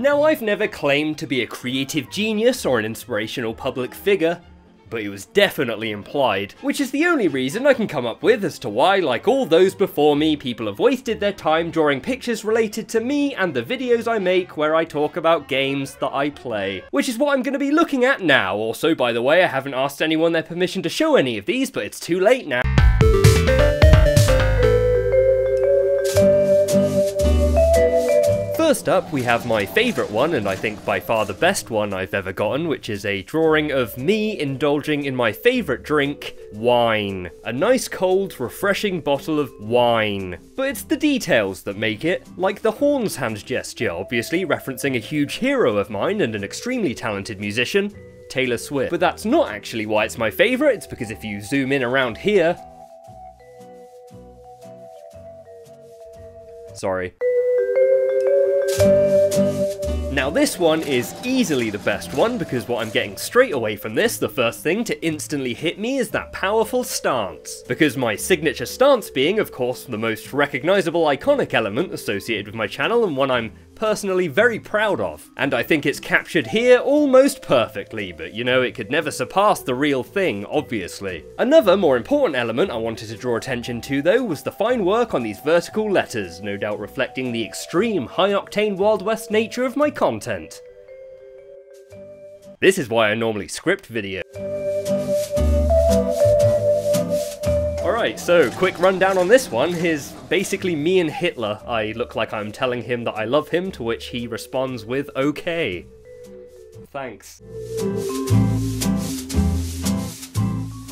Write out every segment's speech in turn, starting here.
Now, I've never claimed to be a creative genius or an inspirational public figure, but it was definitely implied, which is the only reason I can come up with as to why, like all those before me, people have wasted their time drawing pictures related to me and the videos I make where I talk about games that I play. Which is what I'm going to be looking at now. Also, by the way, I haven't asked anyone their permission to show any of these, but it's too late now. First up, we have my favourite one, and I think by far the best one I've ever gotten, which is a drawing of me indulging in my favourite drink, wine. A nice cold, refreshing bottle of wine. But it's the details that make it, like the horns hand gesture, obviously referencing a huge hero of mine and an extremely talented musician, Taylor Swift. But that's not actually why it's my favourite, it's because if you zoom in around here... Sorry. Now this one is easily the best one, because what I'm getting straight away from this, the first thing to instantly hit me is that powerful stance. Because my signature stance being, of course, the most recognisable iconic element associated with my channel, and one I'm personally very proud of. And I think it's captured here almost perfectly, but you know, it could never surpass the real thing, obviously. Another more important element I wanted to draw attention to though was the fine work on these vertical letters, no doubt reflecting the extreme high-octane Wild West nature of my content. This is why I normally script videos. Alright, so quick rundown on this one. Here's basically me and Hitler. I look like I'm telling him that I love him, to which he responds with, okay. Thanks.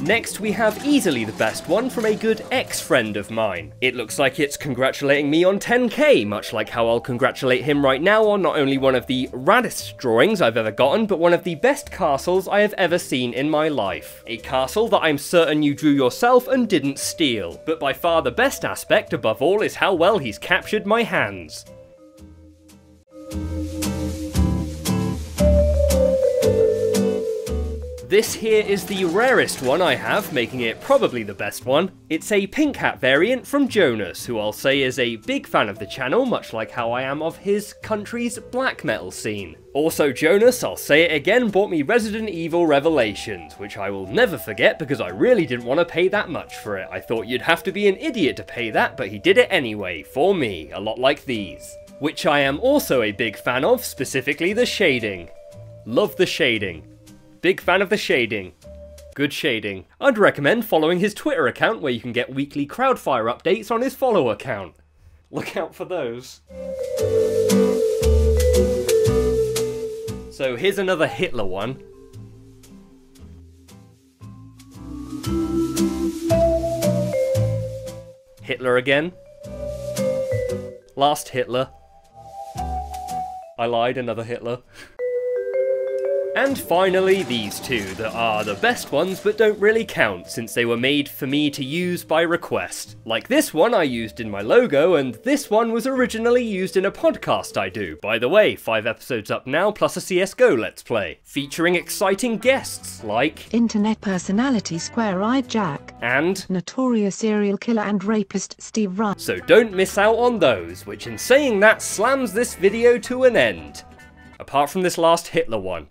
Next, we have easily the best one from a good ex-friend of mine. It looks like it's congratulating me on 10k, much like how I'll congratulate him right now on not only one of the raddest drawings I've ever gotten, but one of the best castles I have ever seen in my life. A castle that I'm certain you drew yourself and didn't steal. But by far the best aspect, above all, is how well he's captured my hands. This here is the rarest one I have, making it probably the best one. It's a pink hat variant from Jonas, who I'll say is a big fan of the channel, much like how I am of his country's black metal scene. Also Jonas, I'll say it again, bought me Resident Evil Revelations, which I will never forget because I really didn't want to pay that much for it. I thought you'd have to be an idiot to pay that, but he did it anyway, for me, a lot like these. Which I am also a big fan of, specifically the shading. Love the shading. Big fan of the shading. Good shading. I'd recommend following his Twitter account where you can get weekly Crowdfire updates on his follow account. Look out for those. So here's another Hitler one. Hitler again. Last Hitler. I lied, another Hitler. And finally, these two, that are the best ones but don't really count, since they were made for me to use by request. Like this one I used in my logo, and this one was originally used in a podcast I do. By the way, 5 episodes up now, plus a CSGO Let's Play. Featuring exciting guests like... Internet personality Square-Eyed Jack. And... notorious serial killer and rapist Steve Ryan. So don't miss out on those, which in saying that slams this video to an end. Apart from this last Hitler one.